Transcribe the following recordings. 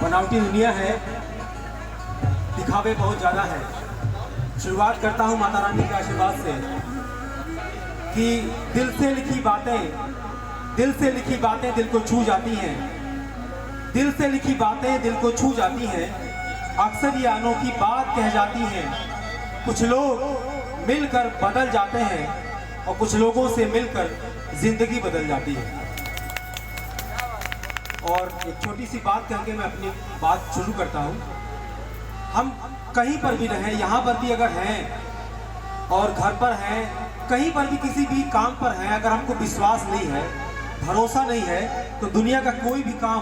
बनावटी दुनिया है, दिखावे बहुत ज़्यादा है। शुरुआत करता हूँ माता रानी के आशीर्वाद से कि दिल से लिखी बातें दिल को छू जाती हैं। दिल से लिखी बातें दिल को छू जाती हैं। अक्सर ये अनोखी बात कह जाती हैं। कुछ लोग मिलकर बदल जाते हैं और कुछ लोगों से मिलकर जिंदगी बदल जाती है। और एक छोटी सी बात करके मैं अपनी बात शुरू करता हूँ। हम कहीं पर भी रहें, यहाँ पर भी अगर हैं और घर पर हैं, कहीं पर भी किसी भी काम पर हैं, अगर हमको विश्वास नहीं है, भरोसा नहीं है, तो दुनिया का कोई भी काम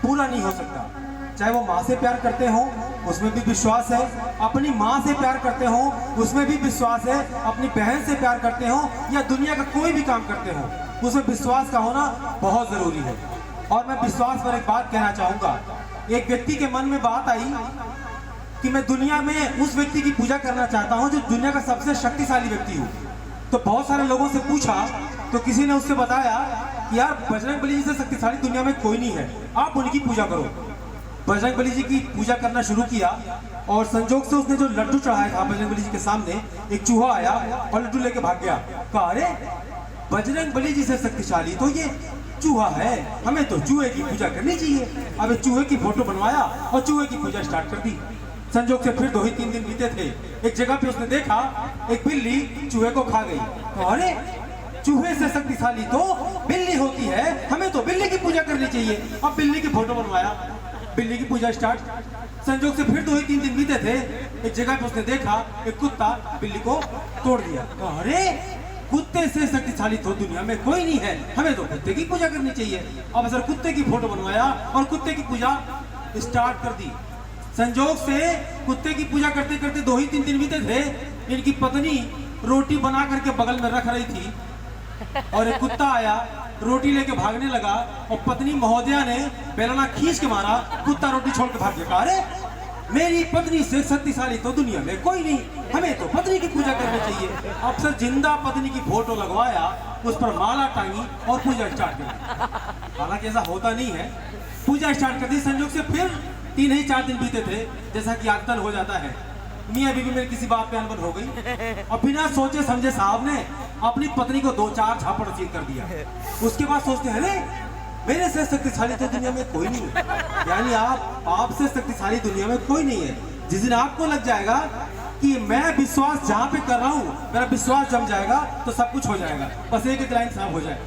पूरा नहीं हो सकता। चाहे वो माँ से प्यार करते हो, उसमें भी विश्वास है। अपनी माँ से प्यार करते हो, उसमें भी विश्वास है। अपनी बहन से प्यार करते हो या दुनिया का कोई भी काम करते हो, उसमें विश्वास का होना बहुत ज़रूरी है। और मैं विश्वास पर एक बात कहना चाहूँगा। एक व्यक्ति के मन में बात आई कि मैं दुनिया में उस व्यक्ति की पूजा करना चाहता हूँ जो दुनिया का सबसे शक्तिशाली व्यक्ति हो। तो बहुत सारे लोगों से पूछा तो किसी ने उससे बताया कि यार बजरंगबली जी से शक्तिशाली दुनिया में कोई नहीं है, आप उनकी पूजा करो। बजरंगबली जी की पूजा करना शुरू किया और संजोग से उसने जो लड्डू चढ़ाया था बजरंगबली जी के सामने, एक चूहा आया और लड्डू लेके भाग गया। कहा अरे बजरंगबली जी से शक्तिशाली तो ये चूहा है, हमें तो चूहे की पूजा करनी चाहिए। अब चूहे की फोटो बनवाया और चूहे की पूजा स्टार्ट कर दी। संजोग से फिर 2-3 दिन बीते थे। एक जगह पे उसने देखा एक बिल्ली चूहे को खा गई। तो अरे चूहे से शक्तिशाली तो बिल्ली होती है, हमें तो बिल्ली की पूजा करनी चाहिए। अब बिल्ली की फोटो बनवाया, बिल्ली की पूजा स्टार्ट। संजोग से फिर 2-3 दिन बीते थे। एक जगह पे उसने देखा एक कुत्ता बिल्ली को तोड़ दिया। तो अरे कुत्ते से शक्तिशाली तो दुनिया में कोई नहीं है, हमें तो कुत्ते की पूजा करनी चाहिए। अब सर कुत्ते की फोटो बनवाया और कुत्ते की पूजा स्टार्ट कर दी। संजोग से कुत्ते की पूजा करते करते 2-3 दिन बीते थे। इनकी पत्नी रोटी बना करके बगल में रख रही थी और एक कुत्ता आया, रोटी लेके भागने लगा और पत्नी महोदया ने बेलना खींच के मारा, कुत्ता रोटी छोड़ के भाग गया। अरे मेरी पत्नी से शक्तिशाली तो दुनिया में कोई नहीं, हमें तो पत्नी की पूजा करनी चाहिए। अब सर जिंदा पत्नी की फोटो लगवाया, उस पर माला टांगी और पूजा स्टार्ट कर। हालांकि ऐसा होता नहीं है, पूजा स्टार्ट कर दी। संजोग से फिर 3-4 दिन बीते थे। जैसा कि आजकल हो जाता है, मियाँ बीवी में किसी बात पे अनबन हो गई और बिना सोचे समझे साहब ने अपनी पत्नी को 2-4 झापड़ चीर कर दिया। उसके बाद सोचते हैं अरे मेरे से शक्तिशाली तो दुनिया में कोई नहीं है। यानी आपसे शक्तिशाली दुनिया में कोई नहीं है। जिस दिन आपको लग जाएगा कि मैं विश्वास जहाँ पे कर रहा हूँ, मेरा विश्वास जम जाएगा तो सब कुछ हो जाएगा। बस एक लाइन साफ हो जाए।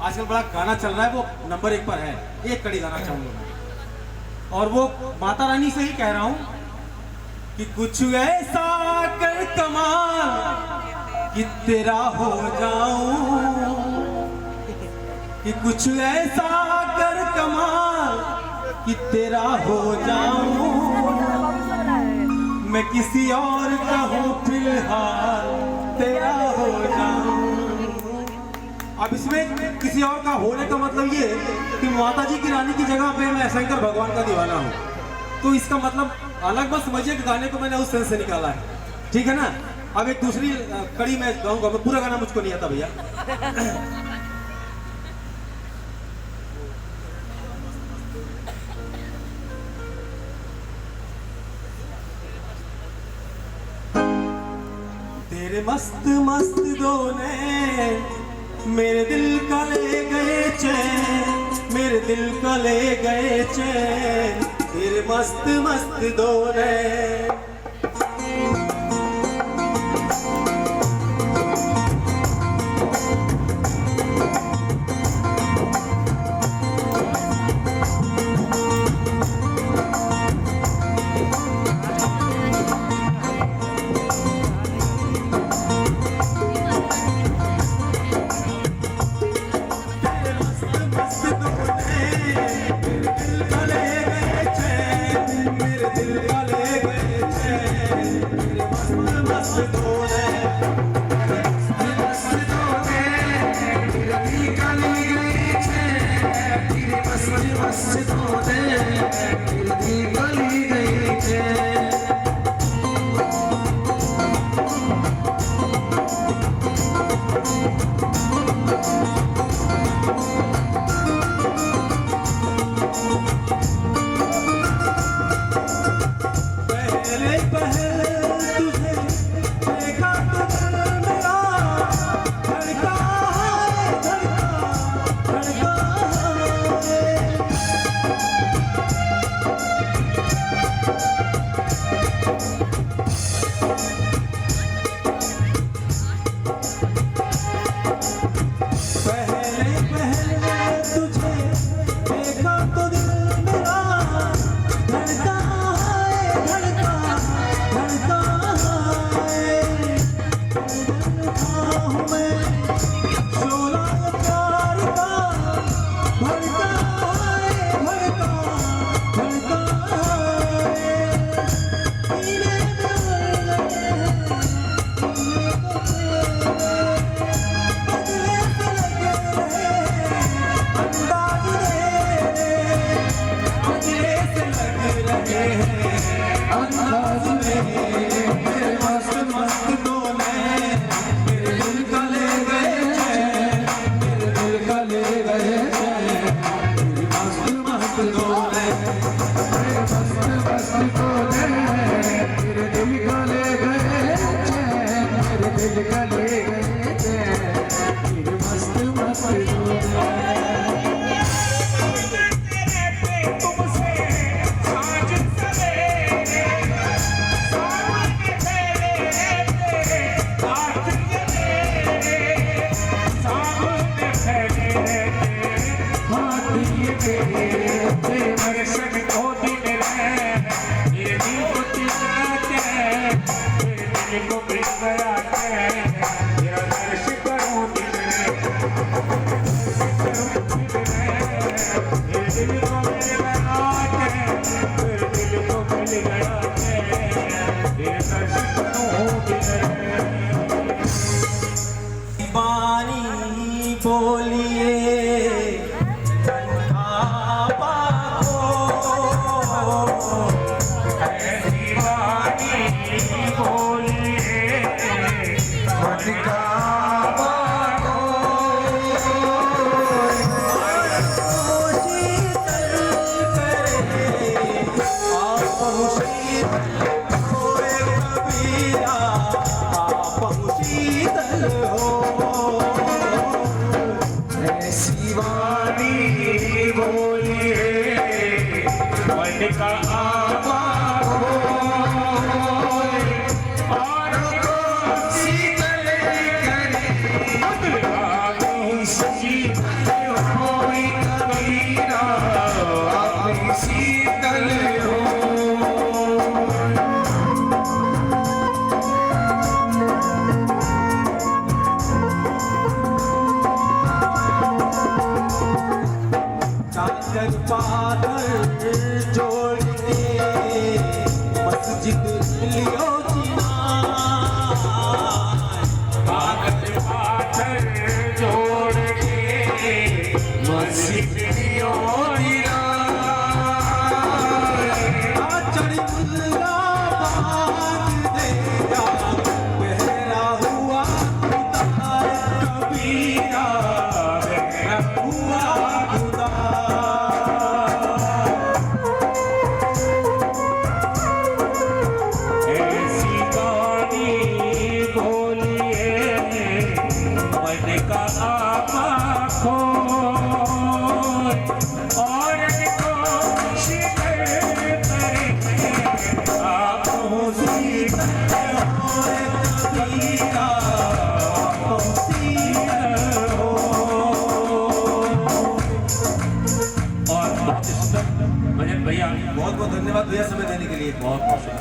आजकल बड़ा गाना चल रहा है, वो नंबर 1 पर है, एक कड़ी गाना चाहूंगा मैं, और वो माता रानी से ही कह रहा हूँ कि कुछ ऐसा कर कमाल कि तेरा हो जाऊं, कि कुछ ऐसा कर कमाल कि तेरा हो जाऊं, मैं किसी और का हूँ फिलहाल तेरा हो जाऊं। अब इसमें किसी और का होने का मतलब ये कि माता जी की रानी की जगह पे मैं शंकर भगवान का दीवाना हूँ। तो इसका मतलब अलग बस समझिए कि गाने को मैंने उस सेंस से निकाला है, ठीक है ना। अब एक दूसरी कड़ी मैं गाऊंगा, मैं पूरा गाना मुझको नहीं आता भैया। तेरे मस्त मस्त दोने मेरे दिल का ले गए चैन, मेरे दिल का ले गए चैन, तेरे मस्त मस्त दोने। दिल का ले गए चैन, मेरे दिल का ले गए चैन। लगे हैं अंदाज में, मेरे मस्त मस्त डोले मेरे दिल का ले गए चैन, मेरे दिल का ले गए चैन, मेरे मस्त मस्त डोले, मेरे मस्त मस्त डोले मेरे दिल का ले गए चैन, मेरे दिल का ले गए चैन, मेरे मस्त मस्त डोले। बानी बोलिए आपा को, ऐसी बानी बोलिए आपा को, ऐसी वाणी बोलिए मन का आपा होए, और को शीतल करे आप शीतल होए कबीरा, आप शीतल हो। चादर पादर जोड़ के मस्जिद लियो जीना, चादर पादर जोड़ के मस्जिद लियो जीना, चढ़ मुल्ला बांध देगा बहरा हुआ कबीरा, बहरा हुआ का आपा खोए, और को शीतल करे आप शीतल होए कबीरा, आप शीतल हो। और भजन भैया बहुत बहुत धन्यवाद भैया समय देने के लिए, बहुत बहुत शुक्रिया।